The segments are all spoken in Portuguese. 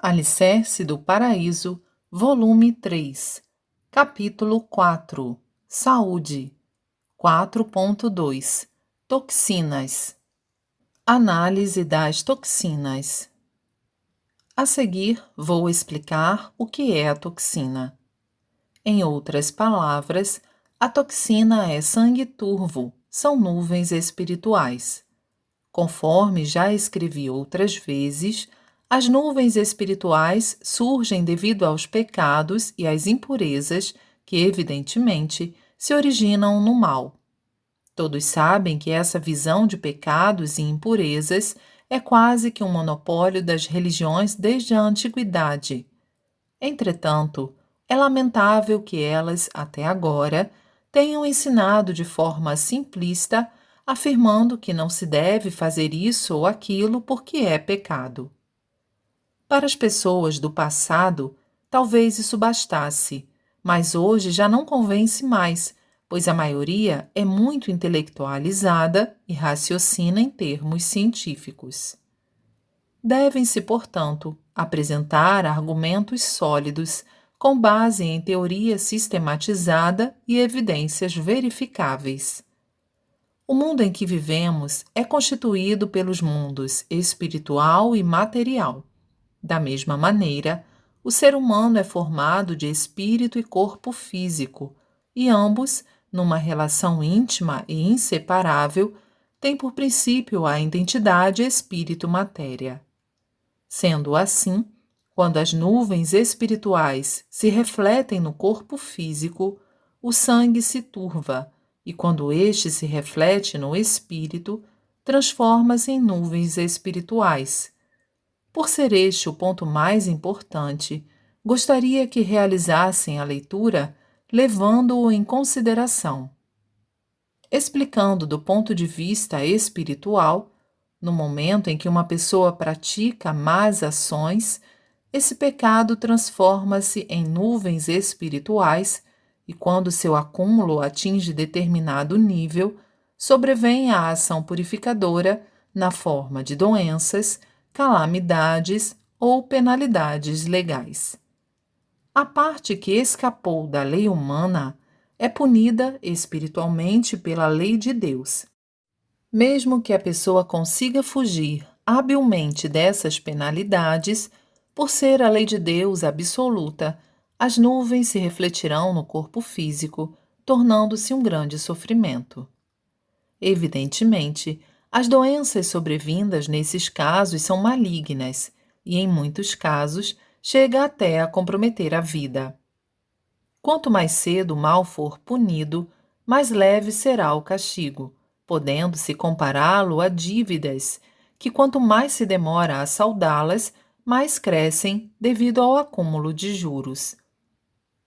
Alicerce do Paraíso, volume 3, capítulo 4, Saúde, 4.2, Toxinas. Análise das toxinas. A seguir, vou explicar o que é a toxina. Em outras palavras, a toxina é sangue turvo, são nuvens espirituais. Conforme já escrevi outras vezes, as nuvens espirituais surgem devido aos pecados e às impurezas que, evidentemente, se originam no mal. Todos sabem que essa visão de pecados e impurezas é quase que um monopólio das religiões desde a antiguidade. Entretanto, é lamentável que elas, até agora, tenham ensinado de forma simplista, afirmando que não se deve fazer isso ou aquilo porque é pecado. Para as pessoas do passado, talvez isso bastasse, mas hoje já não convence mais, pois a maioria é muito intelectualizada e raciocina em termos científicos. Devem-se, portanto, apresentar argumentos sólidos com base em teoria sistematizada e evidências verificáveis. O mundo em que vivemos é constituído pelos mundos espiritual e material. Da mesma maneira, o ser humano é formado de espírito e corpo físico, e ambos, numa relação íntima e inseparável, têm por princípio a identidade espírito-matéria. Sendo assim, quando as nuvens espirituais se refletem no corpo físico, o sangue se turva, e quando este se reflete no espírito, transforma-se em nuvens espirituais. Por ser este o ponto mais importante, gostaria que realizassem a leitura levando-o em consideração. Explicando do ponto de vista espiritual, no momento em que uma pessoa pratica más ações, esse pecado transforma-se em nuvens espirituais e, quando seu acúmulo atinge determinado nível, sobrevém a ação purificadora na forma de doenças, calamidades ou penalidades legais. A parte que escapou da lei humana é punida espiritualmente pela lei de Deus. Mesmo que a pessoa consiga fugir habilmente dessas penalidades, por ser a lei de Deus absoluta, as nuvens se refletirão no corpo físico, tornando-se um grande sofrimento. Evidentemente, as doenças sobrevindas nesses casos são malignas e, em muitos casos, chega até a comprometer a vida. Quanto mais cedo o mal for punido, mais leve será o castigo, podendo-se compará-lo a dívidas, que quanto mais se demora a saldá-las, mais crescem devido ao acúmulo de juros.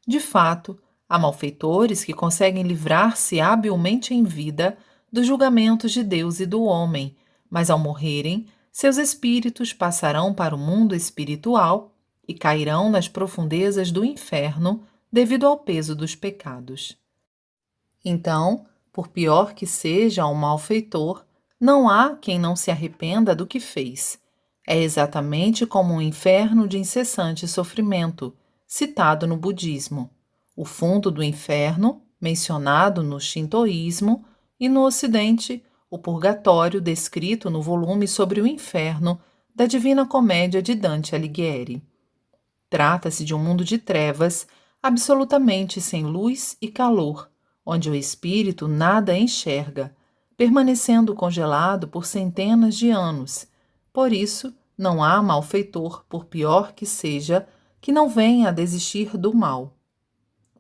De fato, há malfeitores que conseguem livrar-se habilmente em vida dos julgamentos de Deus e do homem, mas ao morrerem, seus espíritos passarão para o mundo espiritual e cairão nas profundezas do inferno devido ao peso dos pecados. Então, por pior que seja o malfeitor, não há quem não se arrependa do que fez. É exatamente como um inferno de incessante sofrimento, citado no budismo. O fundo do inferno, mencionado no shintoísmo, e no Ocidente, o purgatório descrito no volume sobre o inferno da Divina Comédia de Dante Alighieri. Trata-se de um mundo de trevas, absolutamente sem luz e calor, onde o espírito nada enxerga, permanecendo congelado por centenas de anos. Por isso, não há malfeitor, por pior que seja, que não venha a desistir do mal.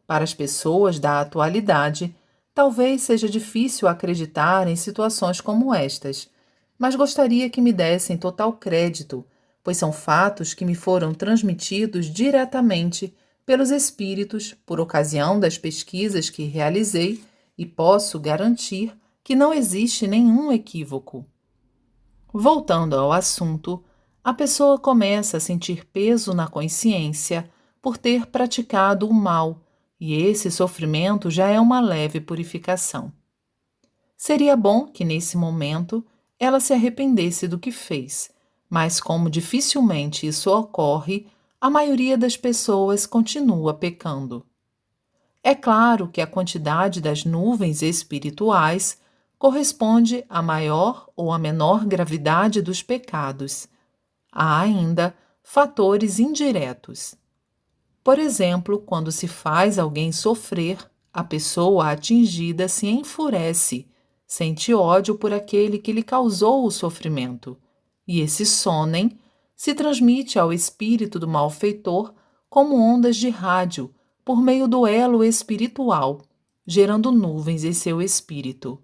Para as pessoas da atualidade, talvez seja difícil acreditar em situações como estas, mas gostaria que me dessem total crédito, pois são fatos que me foram transmitidos diretamente pelos espíritos por ocasião das pesquisas que realizei e posso garantir que não existe nenhum equívoco. Voltando ao assunto, a pessoa começa a sentir peso na consciência por ter praticado o mal, e esse sofrimento já é uma leve purificação. Seria bom que, nesse momento, ela se arrependesse do que fez, Mas como dificilmente isso ocorre, a maioria das pessoas continua pecando. É claro que a quantidade das nuvens espirituais corresponde à maior ou à menor gravidade dos pecados. Há ainda fatores indiretos. Por exemplo, quando se faz alguém sofrer, a pessoa atingida se enfurece, sente ódio por aquele que lhe causou o sofrimento, e esse sônem se transmite ao espírito do malfeitor como ondas de rádio, por meio do elo espiritual, gerando nuvens em seu espírito.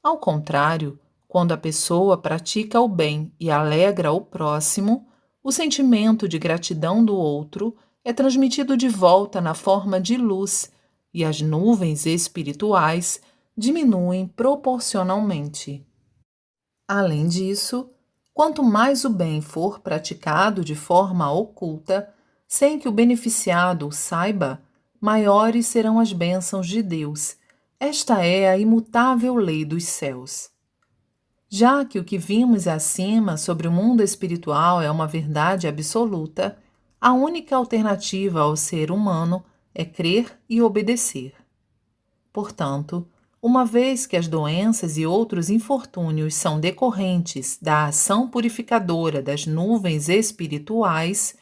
Ao contrário, quando a pessoa pratica o bem e alegra o próximo, o sentimento de gratidão do outro é transmitido de volta na forma de luz e as nuvens espirituais diminuem proporcionalmente. Além disso, quanto mais o bem for praticado de forma oculta, sem que o beneficiado o saiba, maiores serão as bênçãos de Deus. Esta é a imutável lei dos céus. Já que o que vimos acima sobre o mundo espiritual é uma verdade absoluta, a única alternativa ao ser humano é crer e obedecer. Portanto, uma vez que as doenças e outros infortúnios são decorrentes da ação purificadora das nuvens espirituais,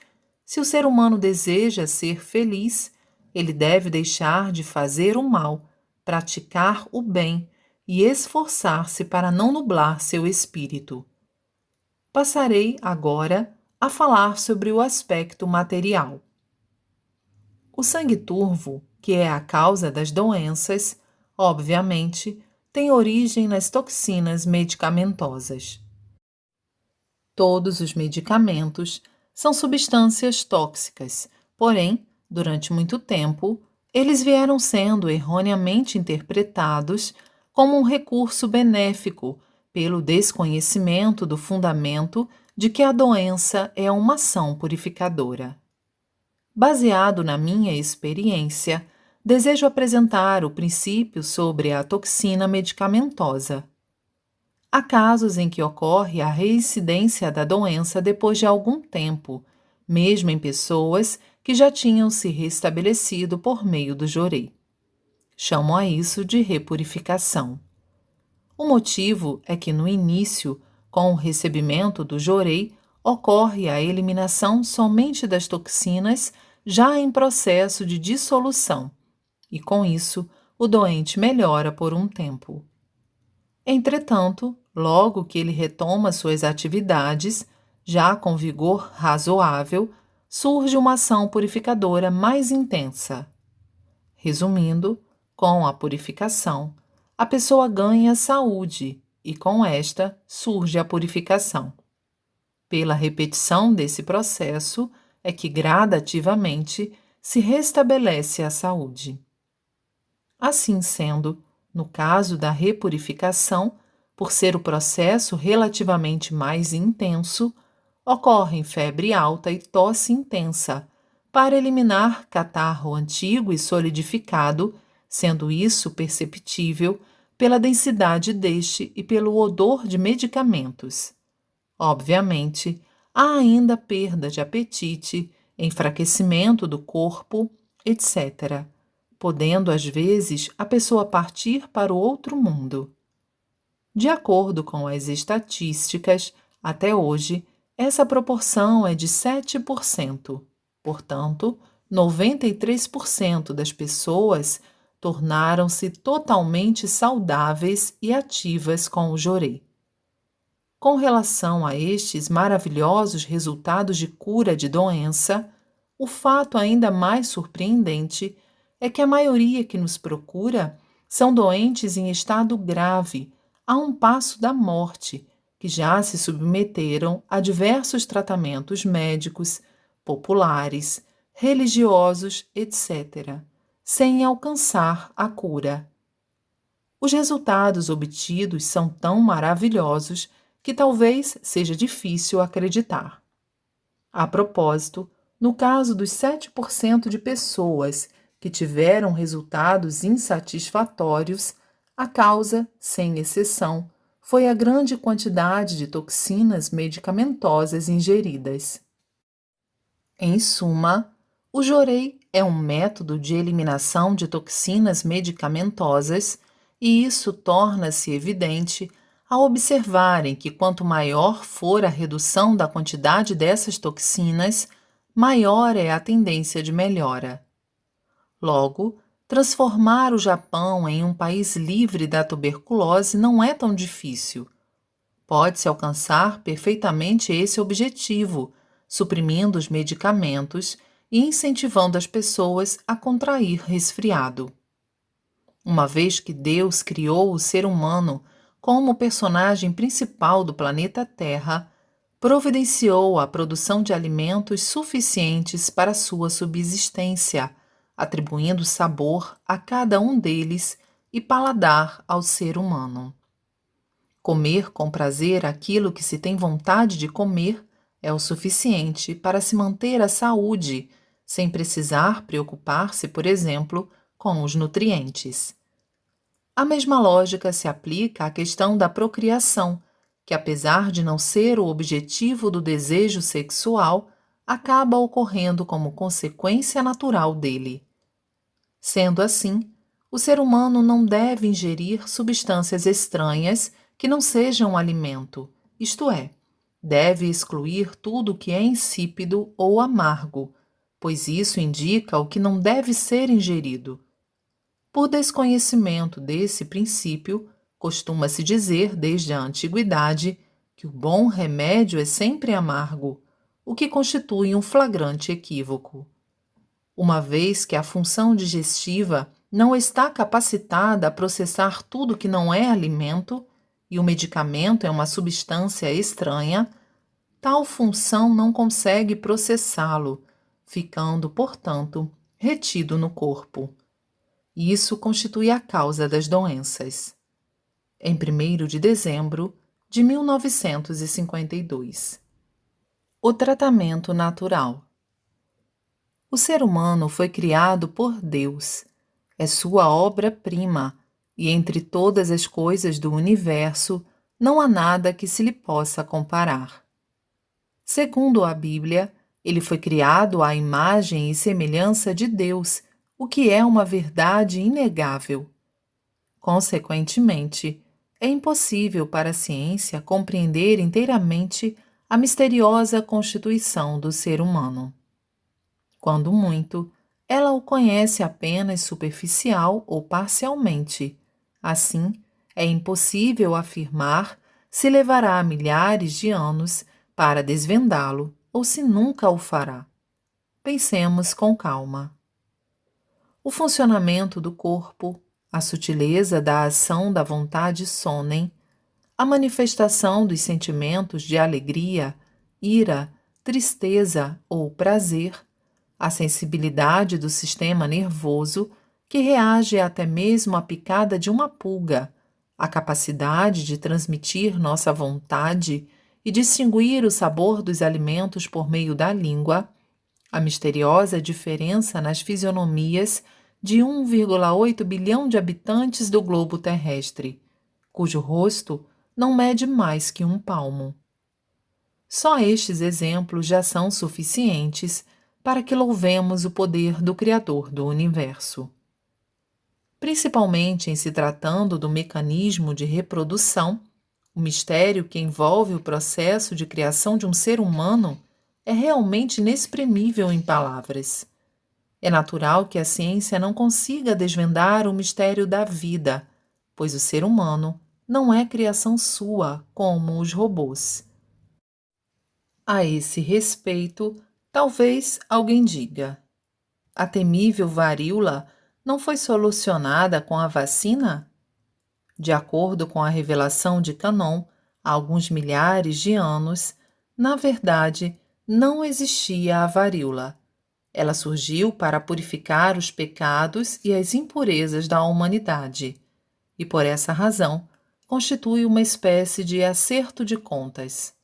se o ser humano deseja ser feliz, ele deve deixar de fazer o mal, praticar o bem e esforçar-se para não nublar seu espírito. Passarei agora a falar sobre o aspecto material. O sangue turvo, que é a causa das doenças, obviamente, tem origem nas toxinas medicamentosas. Todos os medicamentos são substâncias tóxicas, porém, durante muito tempo, eles vieram sendo erroneamente interpretados como um recurso benéfico pelo desconhecimento do fundamento de que a doença é uma ação purificadora. Baseado na minha experiência, desejo apresentar o princípio sobre a toxina medicamentosa. Há casos em que ocorre a reincidência da doença depois de algum tempo, mesmo em pessoas que já tinham se restabelecido por meio do jorei. Chamo a isso de repurificação. O motivo é que no início, com o recebimento do jorei, ocorre a eliminação somente das toxinas já em processo de dissolução, e com isso o doente melhora por um tempo. Entretanto, logo que ele retoma suas atividades, já com vigor razoável, surge uma ação purificadora mais intensa. Resumindo, com a purificação, a pessoa ganha saúde e com esta surge a purificação. Pela repetição desse processo é que gradativamente se restabelece a saúde. Assim sendo, no caso da repurificação, por ser o processo relativamente mais intenso, ocorrem febre alta e tosse intensa, para eliminar catarro antigo e solidificado, sendo isso perceptível pela densidade deste e pelo odor de medicamentos. Obviamente, há ainda perda de apetite, enfraquecimento do corpo, etc., podendo às vezes a pessoa partir para o outro mundo. De acordo com as estatísticas, até hoje, essa proporção é de 7%. Portanto, 93% das pessoas tornaram-se totalmente saudáveis e ativas com o jorei. Com relação a estes maravilhosos resultados de cura de doença, o fato ainda mais surpreendente é que a maioria que nos procura são doentes em estado grave, a um passo da morte, que já se submeteram a diversos tratamentos médicos, populares, religiosos, etc., sem alcançar a cura. Os resultados obtidos são tão maravilhosos que talvez seja difícil acreditar. A propósito, no caso dos 7% de pessoas que tiveram resultados insatisfatórios, a causa, sem exceção, foi a grande quantidade de toxinas medicamentosas ingeridas. Em suma, o jorei é um método de eliminação de toxinas medicamentosas e isso torna-se evidente ao observarem que quanto maior for a redução da quantidade dessas toxinas, maior é a tendência de melhora. Logo, transformar o Japão em um país livre da tuberculose não é tão difícil. Pode-se alcançar perfeitamente esse objetivo, suprimindo os medicamentos e incentivando as pessoas a contrair resfriado. Uma vez que Deus criou o ser humano como personagem principal do planeta Terra, providenciou a produção de alimentos suficientes para sua subsistência, atribuindo sabor a cada um deles e paladar ao ser humano. Comer com prazer aquilo que se tem vontade de comer é o suficiente para se manter a saúde, sem precisar preocupar-se, por exemplo, com os nutrientes. A mesma lógica se aplica à questão da procriação, que, apesar de não ser o objetivo do desejo sexual, acaba ocorrendo como consequência natural dele. Sendo assim, o ser humano não deve ingerir substâncias estranhas que não sejam alimento, isto é, deve excluir tudo que é insípido ou amargo, pois isso indica o que não deve ser ingerido. Por desconhecimento desse princípio, costuma-se dizer desde a antiguidade que o bom remédio é sempre amargo, o que constitui um flagrante equívoco. Uma vez que a função digestiva não está capacitada a processar tudo que não é alimento, e o medicamento é uma substância estranha, tal função não consegue processá-lo, ficando, portanto, retido no corpo. Isso constitui a causa das doenças. Em 1º de dezembro de 1952. O tratamento natural. O ser humano foi criado por Deus. É sua obra-prima, e entre todas as coisas do universo, não há nada que se lhe possa comparar. Segundo a Bíblia, ele foi criado à imagem e semelhança de Deus, o que é uma verdade inegável. Consequentemente, é impossível para a ciência compreender inteiramente a misteriosa constituição do ser humano. Quando muito, ela o conhece apenas superficial ou parcialmente. Assim, é impossível afirmar se levará milhares de anos para desvendá-lo ou se nunca o fará. Pensemos com calma. O funcionamento do corpo, a sutileza da ação da vontade sonem, a manifestação dos sentimentos de alegria, ira, tristeza ou prazer, a sensibilidade do sistema nervoso, que reage até mesmo à picada de uma pulga, a capacidade de transmitir nossa vontade e distinguir o sabor dos alimentos por meio da língua, a misteriosa diferença nas fisionomias de 1,8 bilhão de habitantes do globo terrestre, cujo rosto não mede mais que um palmo. Só estes exemplos já são suficientes para que louvemos o poder do Criador do Universo. Principalmente em se tratando do mecanismo de reprodução, o mistério que envolve o processo de criação de um ser humano é realmente inexprimível em palavras. É natural que a ciência não consiga desvendar o mistério da vida, pois o ser humano não é criação sua como os robôs. A esse respeito, talvez alguém diga: a temível varíola não foi solucionada com a vacina? De acordo com a revelação de Canon, há alguns milhares de anos, na verdade, não existia a varíola. Ela surgiu para purificar os pecados e as impurezas da humanidade, e por essa razão constitui uma espécie de acerto de contas.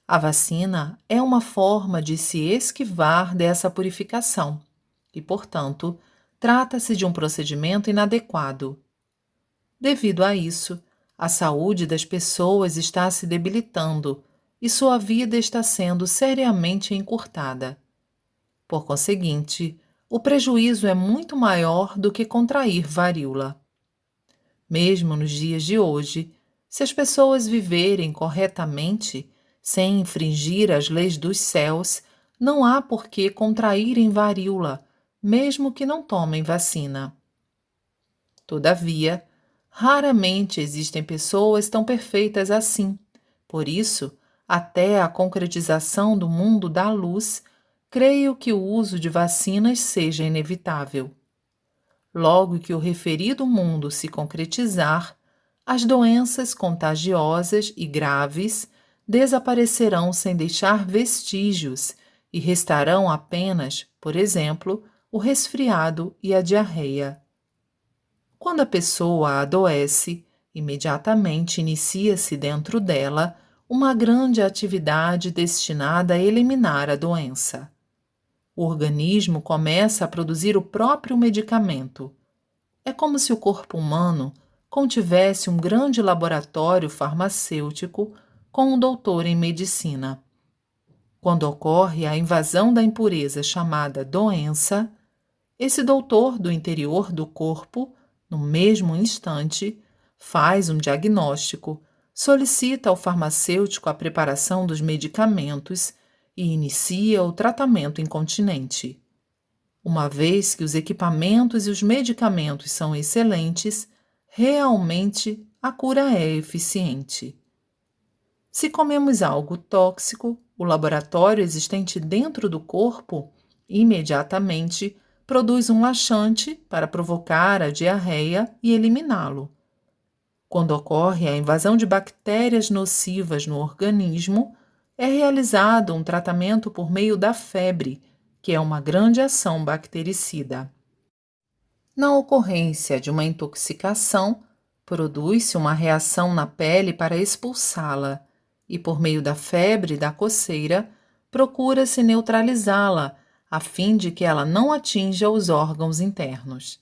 A vacina é uma forma de se esquivar dessa purificação e, portanto, trata-se de um procedimento inadequado. Devido a isso, A saúde das pessoas está se debilitando e sua vida está sendo seriamente encurtada. Por conseguinte, o prejuízo é muito maior do que contrair varíola. Mesmo nos dias de hoje, se as pessoas viverem corretamente, sem infringir as leis dos céus, não há por que contraírem varíola, mesmo que não tomem vacina. Todavia, raramente existem pessoas tão perfeitas assim. Por isso, até a concretização do mundo da luz, creio que o uso de vacinas seja inevitável. Logo que o referido mundo se concretizar, as doenças contagiosas e graves desaparecerão sem deixar vestígios e restarão apenas, por exemplo, o resfriado e a diarreia. Quando a pessoa adoece, imediatamente inicia-se dentro dela uma grande atividade destinada a eliminar a doença. O organismo começa a produzir o próprio medicamento. É como se o corpo humano contivesse um grande laboratório farmacêutico com um doutor em medicina. Quando ocorre a invasão da impureza chamada doença, esse doutor do interior do corpo, no mesmo instante, faz um diagnóstico, solicita ao farmacêutico a preparação dos medicamentos e inicia o tratamento incontinenti. Uma vez que os equipamentos e os medicamentos são excelentes, realmente a cura é eficiente. Se comemos algo tóxico, o laboratório existente dentro do corpo imediatamente produz um laxante para provocar a diarreia e eliminá-lo. Quando ocorre a invasão de bactérias nocivas no organismo, é realizado um tratamento por meio da febre, que é uma grande ação bactericida. Na ocorrência de uma intoxicação, produz-se uma reação na pele para expulsá-la, e por meio da febre e da coceira, procura-se neutralizá-la, a fim de que ela não atinja os órgãos internos.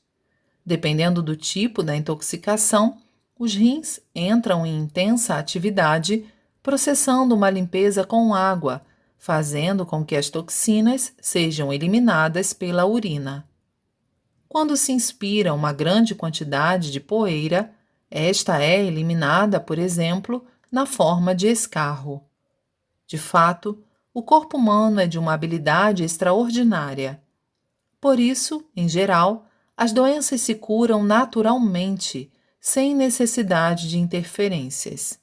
Dependendo do tipo da intoxicação, os rins entram em intensa atividade, processando uma limpeza com água, fazendo com que as toxinas sejam eliminadas pela urina. Quando se inspira uma grande quantidade de poeira, esta é eliminada, por exemplo, na forma de escarro. De fato, o corpo humano é de uma habilidade extraordinária. Por isso, em geral, as doenças se curam naturalmente, sem necessidade de interferências.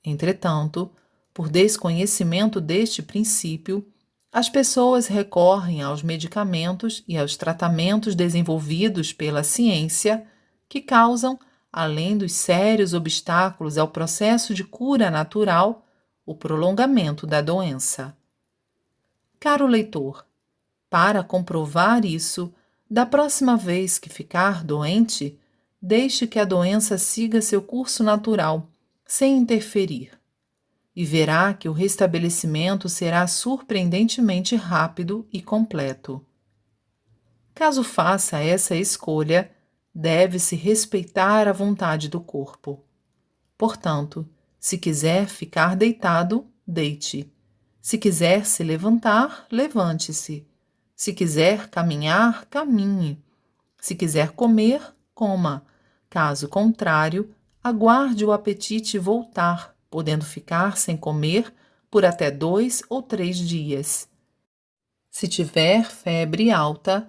Entretanto, por desconhecimento deste princípio, as pessoas recorrem aos medicamentos e aos tratamentos desenvolvidos pela ciência que causam, além dos sérios obstáculos ao processo de cura natural, o prolongamento da doença. Caro leitor, para comprovar isso, da próxima vez que ficar doente, deixe que a doença siga seu curso natural, sem interferir, e verá que o restabelecimento será surpreendentemente rápido e completo. Caso faça essa escolha, deve-se respeitar a vontade do corpo. Portanto, se quiser ficar deitado, deite. Se quiser se levantar, levante-se. Se quiser caminhar, caminhe. Se quiser comer, coma. Caso contrário, aguarde o apetite voltar, podendo ficar sem comer por até 2 ou 3 dias. Se tiver febre alta,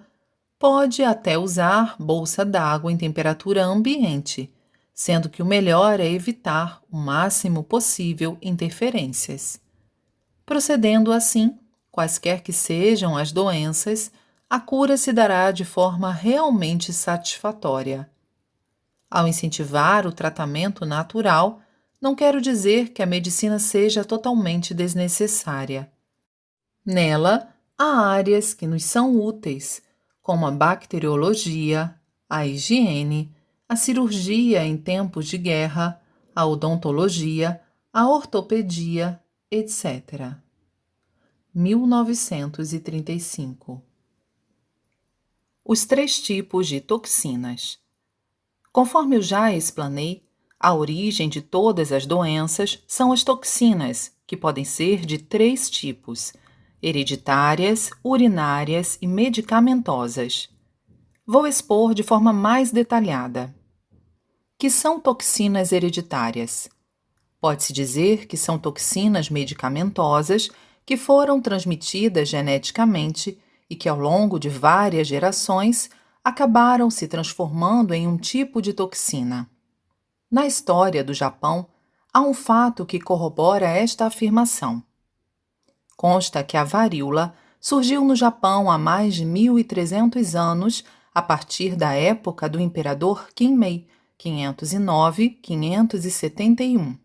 pode até usar bolsa d'água em temperatura ambiente, sendo que o melhor é evitar o máximo possível interferências. Procedendo assim, quaisquer que sejam as doenças, a cura se dará de forma realmente satisfatória. Ao incentivar o tratamento natural, não quero dizer que a medicina seja totalmente desnecessária. Nela, há áreas que nos são úteis, como a bacteriologia, a higiene, a cirurgia em tempos de guerra, a odontologia, a ortopedia, etc. 1935. Os 3 tipos de toxinas. Conforme eu já explanei, A origem de todas as doenças são as toxinas, que podem ser de 3 tipos: hereditárias, urinárias e medicamentosas. Vou expor de forma mais detalhada. Que são toxinas hereditárias? Pode-se dizer que são toxinas medicamentosas que foram transmitidas geneticamente e que, ao longo de várias gerações, acabaram se transformando em um tipo de toxina. Na história do Japão, há um fato que corrobora esta afirmação. Consta que a varíola surgiu no Japão há mais de 1.300 anos, a partir da época do imperador Kinmei, 509-571.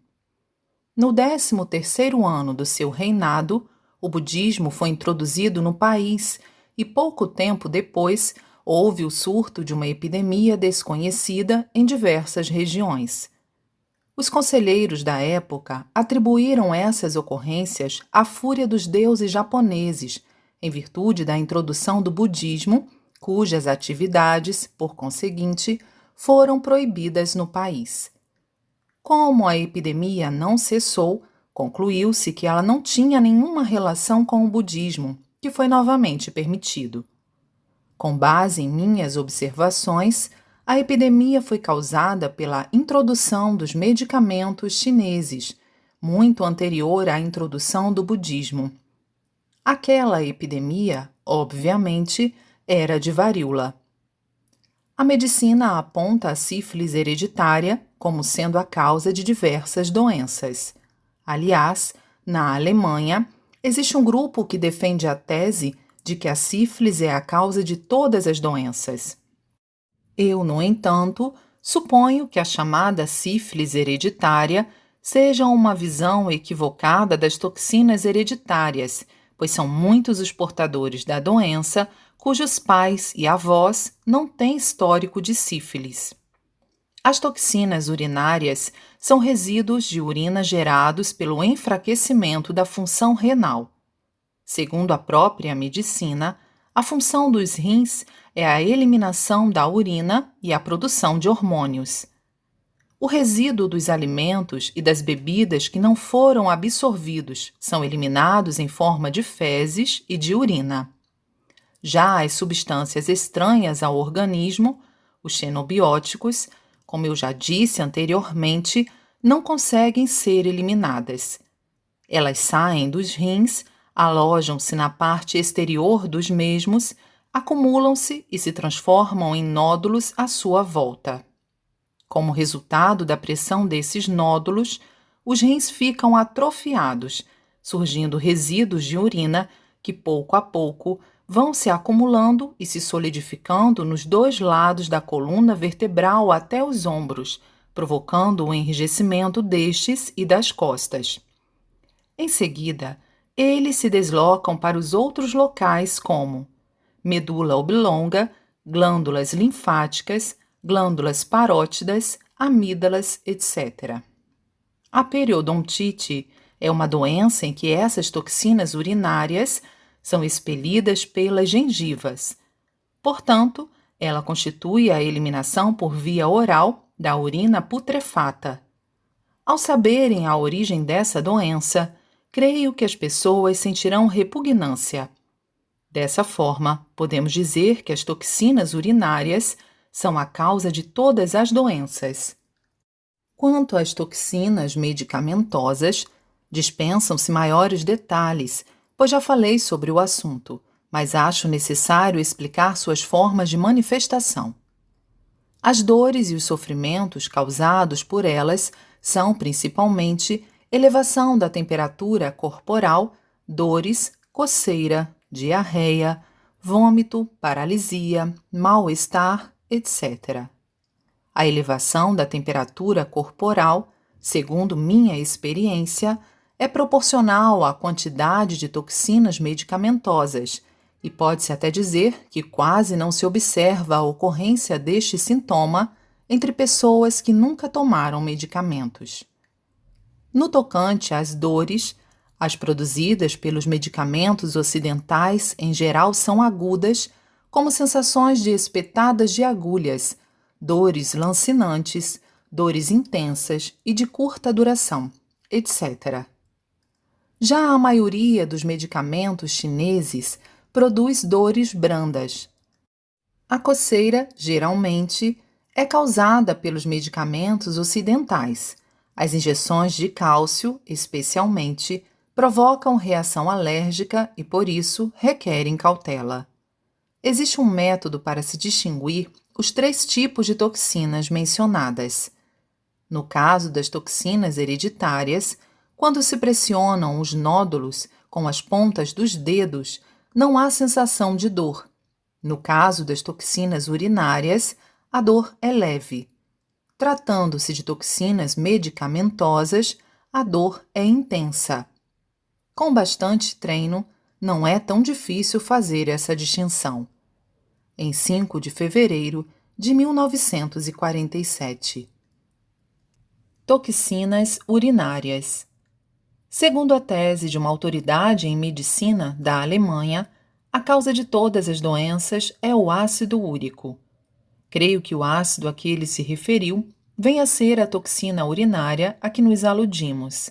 No 13º ano do seu reinado, o budismo foi introduzido no país e pouco tempo depois houve o surto de uma epidemia desconhecida em diversas regiões. Os conselheiros da época atribuíram essas ocorrências à fúria dos deuses japoneses, em virtude da introdução do budismo, cujas atividades, por conseguinte, foram proibidas no país. Como a epidemia não cessou, concluiu-se que ela não tinha nenhuma relação com o budismo, que foi novamente permitido. Com base em minhas observações, a epidemia foi causada pela introdução dos medicamentos chineses, muito anterior à introdução do budismo. Aquela epidemia, obviamente, era de varíola. A medicina aponta a sífilis hereditária como sendo a causa de diversas doenças. Aliás, na Alemanha, existe um grupo que defende a tese de que a sífilis é a causa de todas as doenças. Eu, no entanto, suponho que a chamada sífilis hereditária seja uma visão equivocada das toxinas hereditárias, pois são muitos os portadores da doença cujos pais e avós não têm histórico de sífilis. As toxinas urinárias são resíduos de urina gerados pelo enfraquecimento da função renal. Segundo a própria medicina, a função dos rins é a eliminação da urina e a produção de hormônios. O resíduo dos alimentos e das bebidas que não foram absorvidos são eliminados em forma de fezes e de urina. Já as substâncias estranhas ao organismo, os xenobióticos, como eu já disse anteriormente, não conseguem ser eliminadas. Elas saem dos rins, alojam-se na parte exterior dos mesmos, acumulam-se e se transformam em nódulos à sua volta. Como resultado da pressão desses nódulos, os rins ficam atrofiados, surgindo resíduos de urina que, pouco a pouco, vão se acumulando e se solidificando nos 2 lados da coluna vertebral até os ombros, provocando o enrijecimento destes e das costas. Em seguida, eles se deslocam para os outros locais como medula oblonga, glândulas linfáticas, glândulas parótidas, amígdalas, etc. A periodontite é uma doença em que essas toxinas urinárias são expelidas pelas gengivas. Portanto, ela constitui a eliminação por via oral da urina putrefata. Ao saberem a origem dessa doença, creio que as pessoas sentirão repugnância. Dessa forma, podemos dizer que as toxinas urinárias são a causa de todas as doenças. Quanto às toxinas medicamentosas, dispensam-se maiores detalhes, pois já falei sobre o assunto, mas acho necessário explicar suas formas de manifestação. As dores e os sofrimentos causados por elas são, principalmente, elevação da temperatura corporal, dores, coceira, diarreia, vômito, paralisia, mal-estar, etc. A elevação da temperatura corporal, segundo minha experiência, é proporcional à quantidade de toxinas medicamentosas e pode-se até dizer que quase não se observa a ocorrência deste sintoma entre pessoas que nunca tomaram medicamentos. No tocante às dores, as produzidas pelos medicamentos ocidentais em geral são agudas, como sensações de espetadas de agulhas, dores lancinantes, dores intensas e de curta duração, etc. Já a maioria dos medicamentos chineses produz dores brandas. A coceira, geralmente, é causada pelos medicamentos ocidentais. As injeções de cálcio, especialmente, provocam reação alérgica e, por isso, requerem cautela. Existe um método para se distinguir os 3 tipos de toxinas mencionadas. No caso das toxinas hereditárias, quando se pressionam os nódulos com as pontas dos dedos, não há sensação de dor. No caso das toxinas urinárias, a dor é leve. Tratando-se de toxinas medicamentosas, a dor é intensa. Com bastante treino, não é tão difícil fazer essa distinção. Em 5 de fevereiro de 1947. Toxinas urinárias. Segundo a tese de uma autoridade em medicina da Alemanha, a causa de todas as doenças é o ácido úrico. Creio que o ácido a que ele se referiu vem a ser a toxina urinária a que nos aludimos.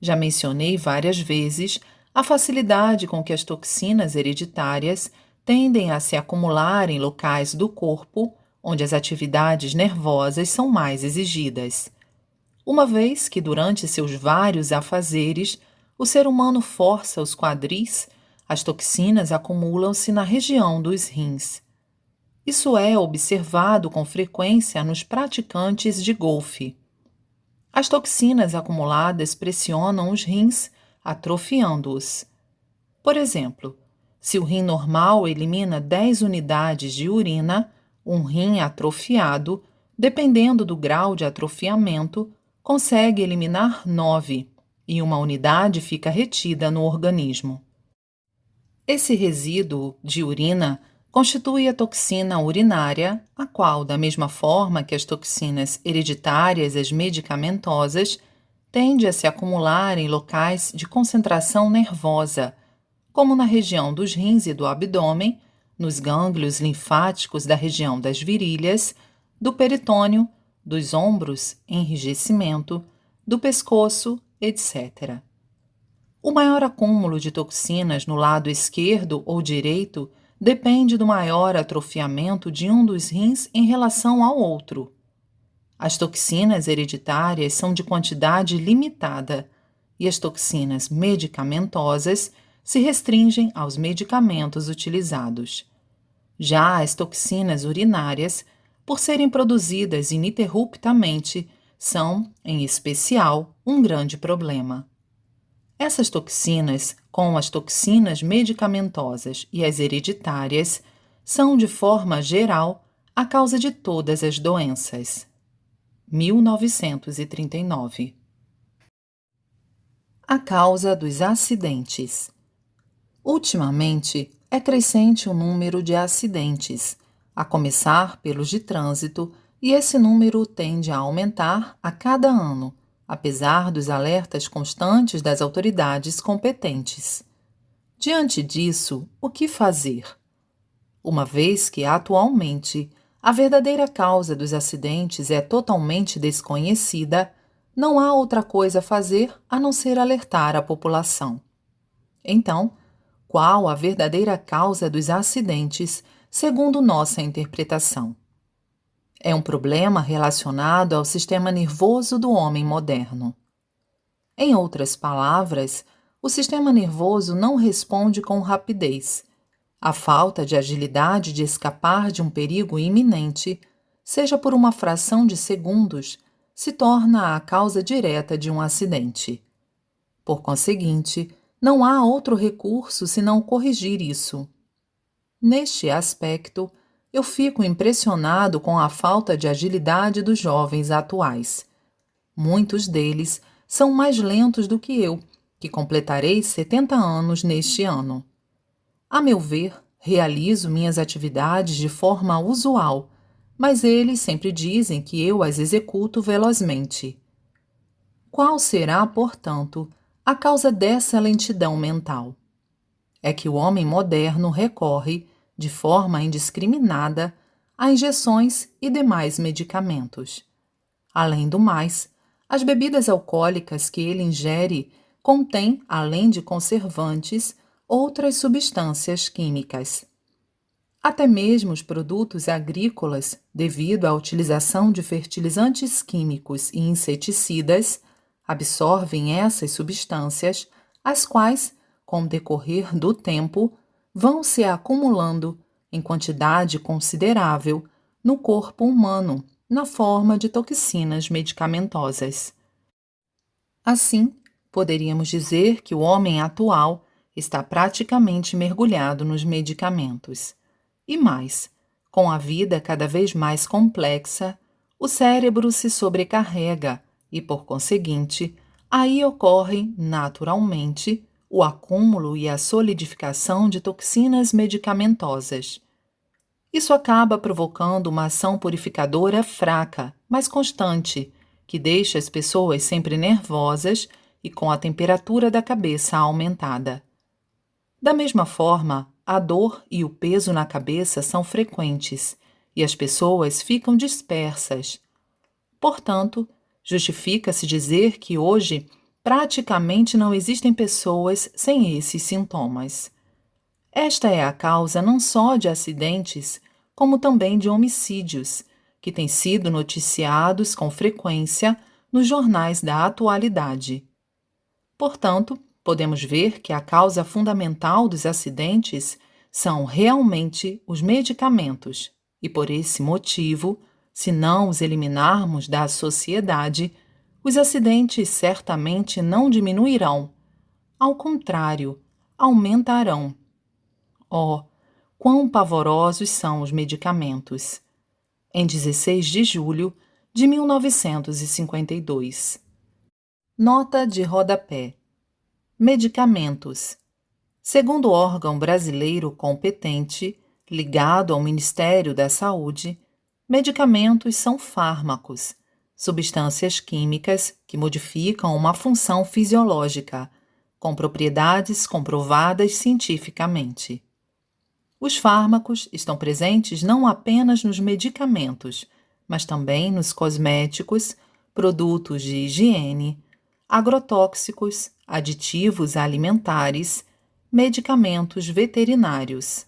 Já mencionei várias vezes a facilidade com que as toxinas hereditárias tendem a se acumular em locais do corpo onde as atividades nervosas são mais exigidas. Uma vez que, durante seus vários afazeres, o ser humano força os quadris, as toxinas acumulam-se na região dos rins. Isso é observado com frequência nos praticantes de golfe. As toxinas acumuladas pressionam os rins, atrofiando-os. Por exemplo, se o rim normal elimina 10 unidades de urina, um rim atrofiado, dependendo do grau de atrofiamento, consegue eliminar 9, e uma unidade fica retida no organismo. Esse resíduo de urina constitui a toxina urinária, a qual, da mesma forma que as toxinas hereditárias e as medicamentosas, tende a se acumular em locais de concentração nervosa, como na região dos rins e do abdômen, nos gânglios linfáticos da região das virilhas, do peritônio, dos ombros, enrijecimento, do pescoço, etc. O maior acúmulo de toxinas no lado esquerdo ou direito depende do maior atrofiamento de um dos rins em relação ao outro. As toxinas hereditárias são de quantidade limitada e as toxinas medicamentosas se restringem aos medicamentos utilizados. Já as toxinas urinárias, por serem produzidas ininterruptamente, são, em especial, um grande problema. Essas toxinas, com as toxinas medicamentosas e as hereditárias, são, de forma geral, a causa de todas as doenças. 1939. A causa dos acidentes. Ultimamente, é crescente o número de acidentes, a começar pelos de trânsito, e esse número tende a aumentar a cada ano, apesar dos alertas constantes das autoridades competentes. Diante disso, o que fazer? Uma vez que, atualmente, a verdadeira causa dos acidentes é totalmente desconhecida, não há outra coisa a fazer a não ser alertar a população. Então, qual a verdadeira causa dos acidentes, segundo nossa interpretação? É um problema relacionado ao sistema nervoso do homem moderno. Em outras palavras, o sistema nervoso não responde com rapidez. A falta de agilidade de escapar de um perigo iminente, seja por uma fração de segundos, se torna a causa direta de um acidente. Por conseguinte, não há outro recurso senão corrigir isso. Neste aspecto, eu fico impressionado com a falta de agilidade dos jovens atuais. Muitos deles são mais lentos do que eu, que completarei 70 anos neste ano. A meu ver, realizo minhas atividades de forma usual, mas eles sempre dizem que eu as executo velozmente. Qual será, portanto, a causa dessa lentidão mental? É que o homem moderno recorre, de forma indiscriminada, a injeções e demais medicamentos. Além do mais, as bebidas alcoólicas que ele ingere contêm, além de conservantes, outras substâncias químicas. Até mesmo os produtos agrícolas, devido à utilização de fertilizantes químicos e inseticidas, absorvem essas substâncias, as quais, com o decorrer do tempo, vão se acumulando em quantidade considerável no corpo humano, na forma de toxinas medicamentosas. Assim, poderíamos dizer que o homem atual está praticamente mergulhado nos medicamentos. E mais, com a vida cada vez mais complexa, o cérebro se sobrecarrega e, por conseguinte, aí ocorre, naturalmente, o acúmulo e a solidificação de toxinas medicamentosas. Isso acaba provocando uma ação purificadora fraca, mas constante, que deixa as pessoas sempre nervosas e com a temperatura da cabeça aumentada. Da mesma forma, a dor e o peso na cabeça são frequentes e as pessoas ficam dispersas. Portanto, justifica-se dizer que hoje praticamente não existem pessoas sem esses sintomas. Esta é a causa não só de acidentes, como também de homicídios, que têm sido noticiados com frequência nos jornais da atualidade. Portanto, podemos ver que a causa fundamental dos acidentes são realmente os medicamentos, e por esse motivo, se não os eliminarmos da sociedade, os acidentes certamente não diminuirão. Ao contrário, aumentarão. Oh, quão pavorosos são os medicamentos! Em 16 de julho de 1952. Nota de rodapé. Medicamentos. Segundo o órgão brasileiro competente, ligado ao Ministério da Saúde, medicamentos são fármacos, substâncias químicas que modificam uma função fisiológica, com propriedades comprovadas cientificamente. Os fármacos estão presentes não apenas nos medicamentos, mas também nos cosméticos, produtos de higiene, agrotóxicos, aditivos alimentares, medicamentos veterinários.